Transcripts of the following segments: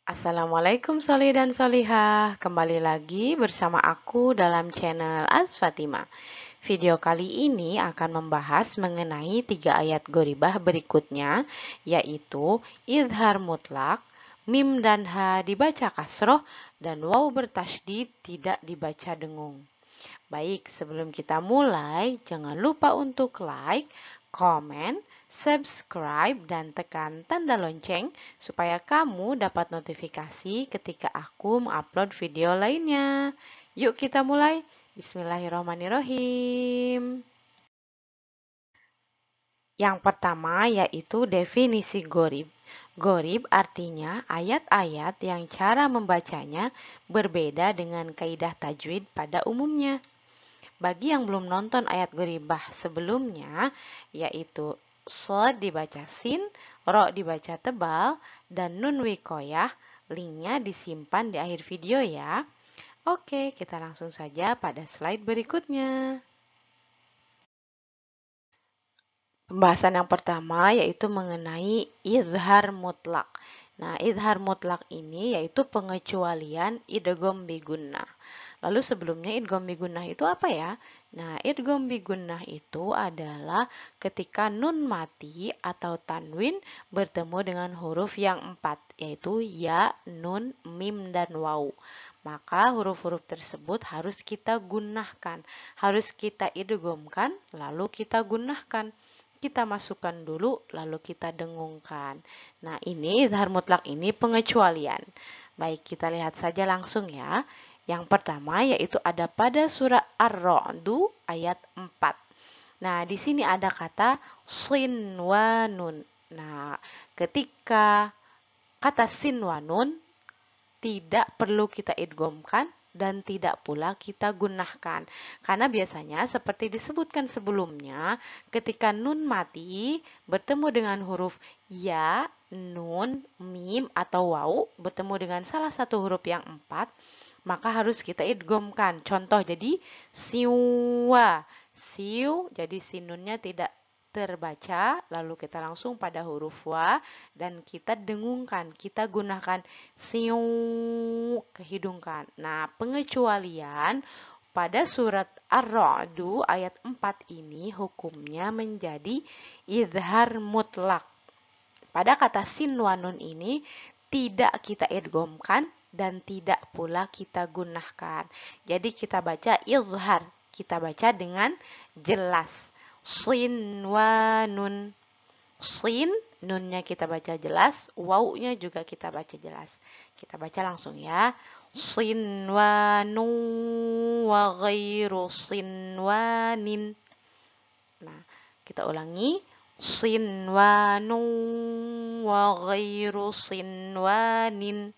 Assalamualaikum Solih dan Solihah, kembali lagi bersama aku dalam channel Fatima. Video kali ini akan membahas mengenai 3 ayat goribah berikutnya, yaitu idhar mutlak, mim dan ha dibaca kasroh, dan waw bertasydid tidak dibaca dengung. Baik, sebelum kita mulai, jangan lupa untuk like, komen, subscribe, dan tekan tanda lonceng supaya kamu dapat notifikasi ketika aku mengupload video lainnya. Yuk kita mulai. Bismillahirrahmanirrahim. Yang pertama yaitu definisi gorib. Gorib artinya ayat-ayat yang cara membacanya berbeda dengan kaidah tajwid pada umumnya. Bagi yang belum nonton ayat goribah sebelumnya, yaitu sod dibaca sin, ro dibaca tebal, dan nun wikoyah, linknya disimpan di akhir video ya. Oke, kita langsung saja pada slide berikutnya. Pembahasan yang pertama yaitu mengenai idhar mutlak. Nah, idhar mutlak ini yaitu pengecualian idgham bigunnah. Lalu sebelumnya idgham bigunnah itu apa ya? Nah, idgham bigunnah itu adalah ketika nun mati atau tanwin bertemu dengan huruf yang 4, yaitu ya, nun, mim, dan waw. Maka huruf-huruf tersebut harus kita gunnahkan, harus kita idghamkan, lalu kita gunnahkan. Kita masukkan dulu, lalu kita dengungkan. Nah, ini izhar mutlak ini pengecualian. Baik, kita lihat saja langsung ya. Yang pertama yaitu ada pada surah Ar-Ra'du ayat 4. Nah, di sini ada kata sinwanun. Nah, ketika kata sinwanun tidak perlu kita idghamkan dan tidak pula kita gunnahkan. Karena biasanya seperti disebutkan sebelumnya, ketika nun mati bertemu dengan huruf ya, nun, mim, atau waw, bertemu dengan salah satu huruf yang 4, maka harus kita idghamkan. Contoh, jadi siwa, siu, jadi sinunnya tidak terbaca, lalu kita langsung pada huruf wa dan kita dengungkan, kita gunakan siu, kehidungkan. Nah, pengecualian pada surat Ar-Ra'du ayat 4 ini hukumnya menjadi idhar mutlak. Pada kata sinwanun ini tidak kita idghamkan dan tidak pula kita gunakan. Jadi kita baca izhar, kita baca dengan jelas. Sinwanun. Sin, nunnya kita baca jelas, wawnya juga kita baca jelas. Kita baca langsung ya. Sinwanu wa ghairu sinwanin. Nah, kita ulangi. Sinwanu wa ghairu sinwanin.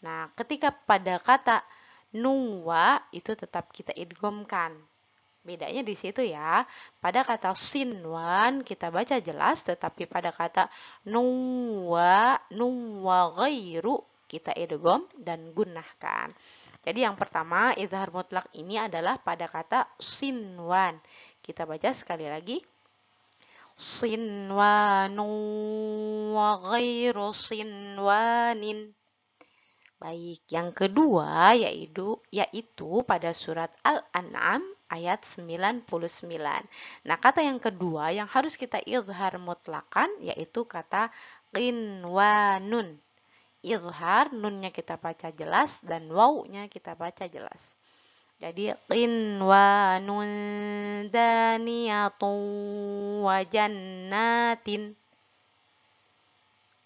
Nah, ketika pada kata nuwa itu tetap kita idghamkan. Bedanya di situ ya. Pada kata sinwan kita baca jelas, tetapi pada kata nuwa ghairu kita idgham dan gunnahkan. Jadi yang pertama izhar mutlak ini adalah pada kata sinwan. Kita baca sekali lagi. Sinwanu wa ghairu sinwanin. Baik, yang kedua yaitu pada surat Al-An'am ayat 99. Nah, kata yang kedua yang harus kita izhar mutlakan yaitu kata qinwanun. Izhar, nunnya kita baca jelas dan wawnya kita baca jelas. Jadi qinwanun daniyatun wa jannatin.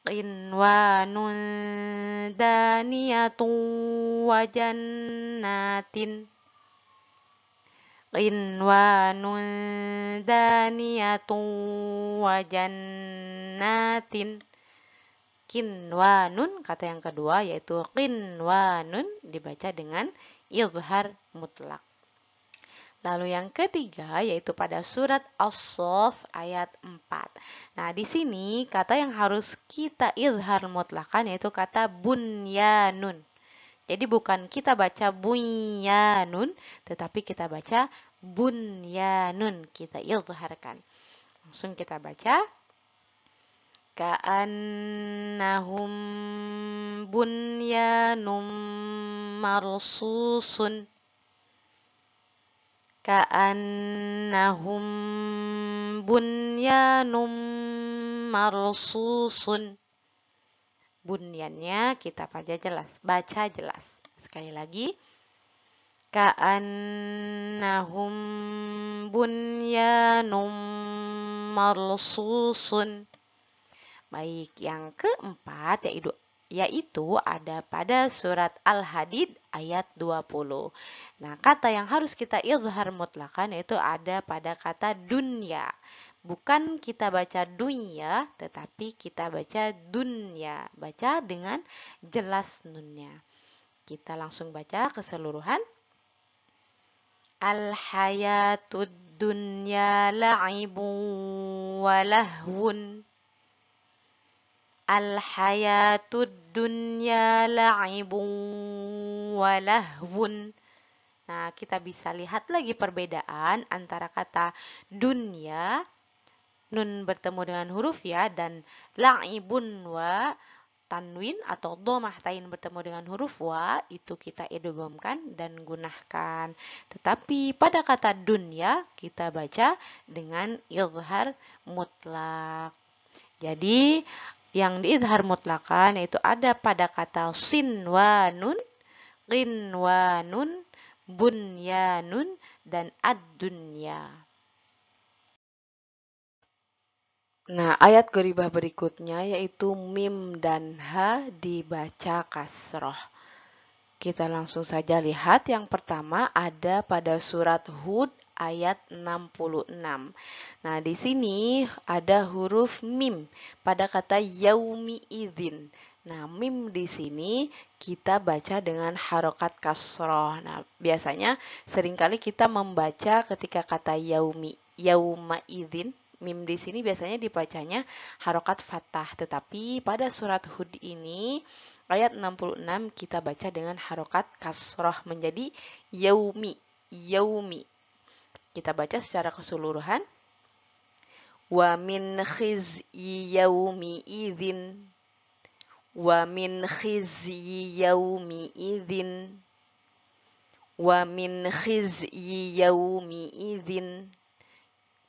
Qinwanun daniyatun wa jannatin. Qinwanun daniyatun wa jannatin. Qinwanun kata yang kedua yaitu qinwanun dibaca dengan izhar mutlak. Lalu yang ketiga yaitu pada surat As-Saff ayat 4. Nah, di sini kata yang harus kita izhar mutlakan yaitu kata bunyanun. Jadi bukan kita baca bunyanun, tetapi kita baca bunyanun. Kita izharkan. Langsung kita baca. Ka'annahum bunyanum marsusun. Ka'annahum bunyanum marsusun. Bunyannya kita baca jelas. Sekali lagi. Ka'annahum bunyanum marsusun. Baik, yang keempat yaitu ada pada surat Al-Hadid ayat 20. Nah, kata yang harus kita izhar mutlakan yaitu ada pada kata dunya. Bukan kita baca dunya, tetapi kita baca dunya. Baca dengan jelas nunnya. Kita langsung baca keseluruhan. Al-hayatud dunya la'ibun wa lahwun. Al-hayatud dunya la'ibun wa lahwun. Nah, kita bisa lihat lagi perbedaan antara kata dunya, nun bertemu dengan huruf ya, dan la'ibun wa, tanwin atau dhammah tain bertemu dengan huruf wa, itu kita idghamkan dan gunakan. Tetapi pada kata dunya, kita baca dengan izhar mutlak. Jadi, yang diizhar mutlakan yaitu ada pada kata sinwanun, qinwanun, bunyanun, dan ad-dunya. Nah, ayat gharibah berikutnya yaitu mim dan ha dibaca kasroh. Kita langsung saja lihat yang pertama ada pada surat Hud ayat 66. Nah, di sini ada huruf mim pada kata yaumi idzin. Nah, mim di sini kita baca dengan harokat kasroh. Nah, biasanya seringkali kita membaca ketika kata yauma idzin. Mim di sini biasanya dibacanya harokat fathah. Tetapi pada surat Hud ini ayat 66 kita baca dengan harokat kasroh menjadi yaumi. Kita baca secara keseluruhan. Wa min khizyi yaumi idzin. Wa min khizyi yaumi idzin. Wa min khizyi yaumi idzin.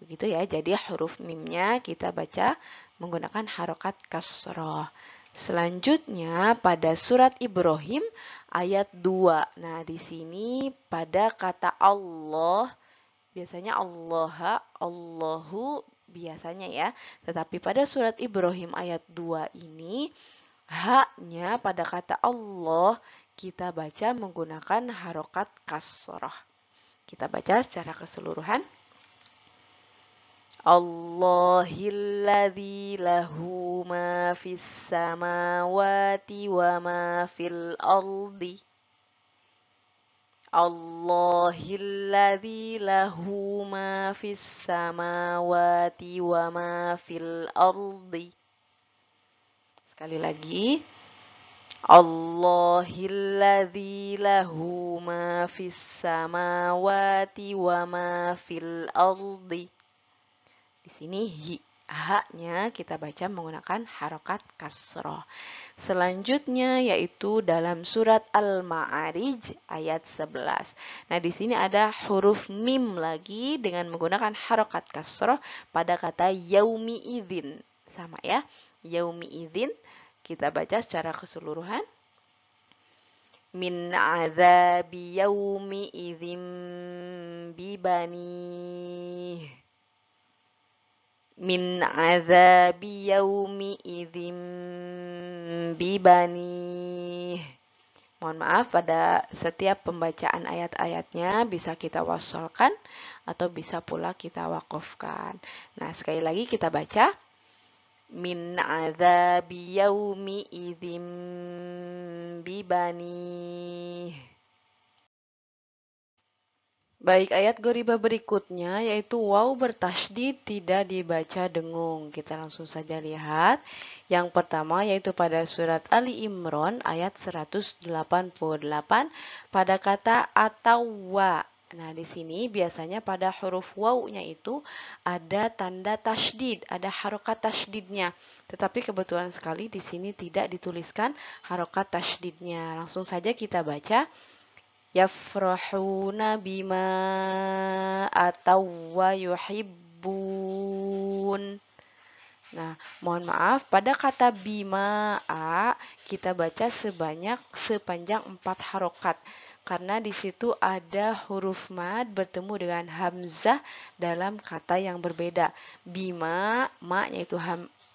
Begitu ya, jadi huruf mimnya kita baca menggunakan harokat kasroh. Selanjutnya pada surat Ibrahim ayat 2. Nah, di sini pada kata Allah biasanya Allah, Allahu biasanya ya. Tetapi pada surat Ibrahim ayat 2 ini, ha-nya pada kata Allah kita baca menggunakan harokat kasroh. Kita baca secara keseluruhan. Allahilladzi lahu ma fis samawati wa ma fil ardi. Allahilladzi lahu ma fis samawati wa ma fil ardi. Sekali lagi. Allahilladzi lahu ma fis samawati wa ma fil ardi. Di sini ha-nya kita baca menggunakan harokat kasroh. Selanjutnya yaitu dalam surat Al-Ma'arij ayat 11. Nah, di sini ada huruf mim lagi dengan menggunakan harokat kasroh pada kata yaumi idzin. Sama ya, yaumi idzin. Kita baca secara keseluruhan. Min azabi yaumi idzin bibani. Min azabi yaumi idzin bibani. Mohon maaf, pada setiap pembacaan ayat-ayatnya bisa kita wasolkan atau bisa pula kita wakofkan. Nah, sekali lagi kita baca. Min azabi yaumi idzin bibani. Baik, ayat gharibah berikutnya yaitu waw bertasydid tidak dibaca dengung. Kita langsung saja lihat. Yang pertama yaitu pada surat Ali Imran ayat 188 pada kata atawwa. Nah, di sini biasanya pada huruf wawunya itu ada tanda tasydid, ada harokat tasydidnya. Tetapi kebetulan sekali di sini tidak dituliskan harokat tasydidnya. Langsung saja kita baca. Yafrahuna bima atau wa yuhibbun. Nah, mohon maaf, pada kata bima a kita baca sepanjang 4 harokat. Karena di situ ada huruf mad bertemu dengan hamzah dalam kata yang berbeda. Bima, ma-nya itu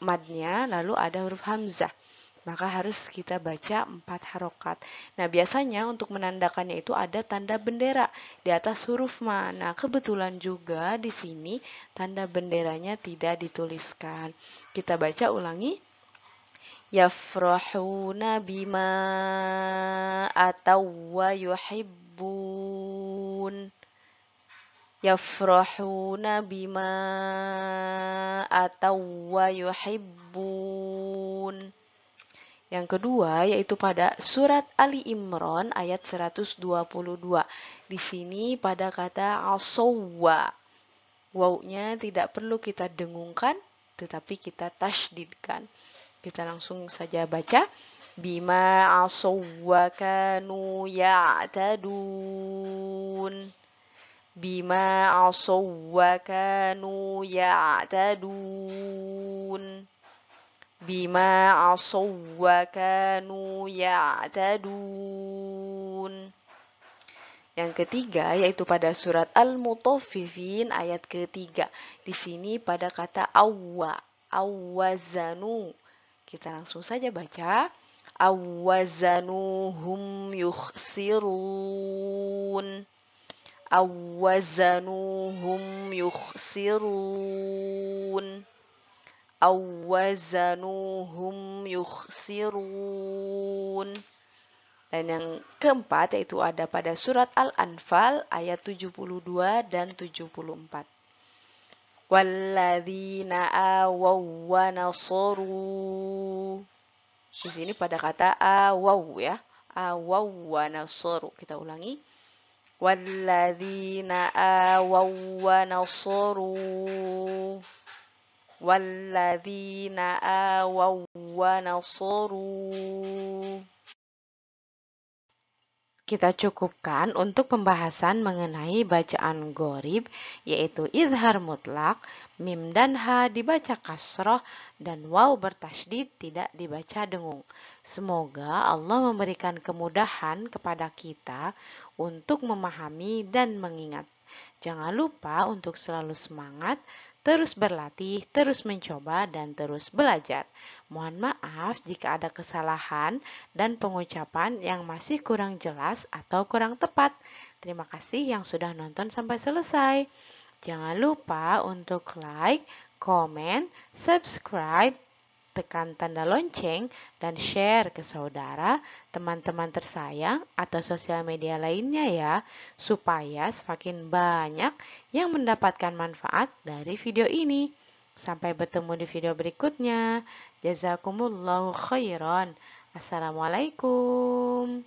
madnya, lalu ada huruf hamzah. Maka harus kita baca 4 harokat. Nah, biasanya untuk menandakannya itu ada tanda bendera di atas huruf ma. Nah, kebetulan juga di sini tanda benderanya tidak dituliskan. Kita baca ulangi. Yafrahuna bima atau wa yuhibbun. Yafrahuna bima atau wa yuhibbun. Yang kedua yaitu pada surat Ali Imran ayat 122. Di sini pada kata asawwa, wawunya tidak perlu kita dengungkan, tetapi kita tasydidkan. Kita langsung saja baca. Bima asawwa kanu ya'tadun. Bima asawwa kanu ya'tadun. Bima asawwa kanu ya'tadun. Yang ketiga yaitu pada surat Al-Mutaffifin ayat ketiga. Di sini pada kata awwa, awwazanu. Kita langsung saja baca. Awwazanuhum yukhsirun. Awwazanuhum yukhsirun. Awwazanuhum yukhsirun. Dan yang keempat yaitu ada pada surat Al-Anfal ayat 72 dan 74. Walladzina awaw wa nasaru. Di sini pada kata awaw ya. Awaw wa nasaru. Kita ulangi. Walladzina awaw wa nasaru. Walladzina awaw wa nasaru. Kita cukupkan untuk pembahasan mengenai bacaan gharib, yaitu izhar mutlak, mim dan ha dibaca kasroh, dan waw bertasydid tidak dibaca dengung. Semoga Allah memberikan kemudahan kepada kita untuk memahami dan mengingat. Jangan lupa untuk selalu semangat, terus berlatih, terus mencoba, dan terus belajar. Mohon maaf jika ada kesalahan dan pengucapan yang masih kurang jelas atau kurang tepat. Terima kasih yang sudah nonton sampai selesai. Jangan lupa untuk like, komen, subscribe, tekan tanda lonceng, dan share ke saudara, teman-teman tersayang, atau sosial media lainnya ya, supaya semakin banyak yang mendapatkan manfaat dari video ini. Sampai bertemu di video berikutnya. Jazakumullahu khairan. Assalamualaikum.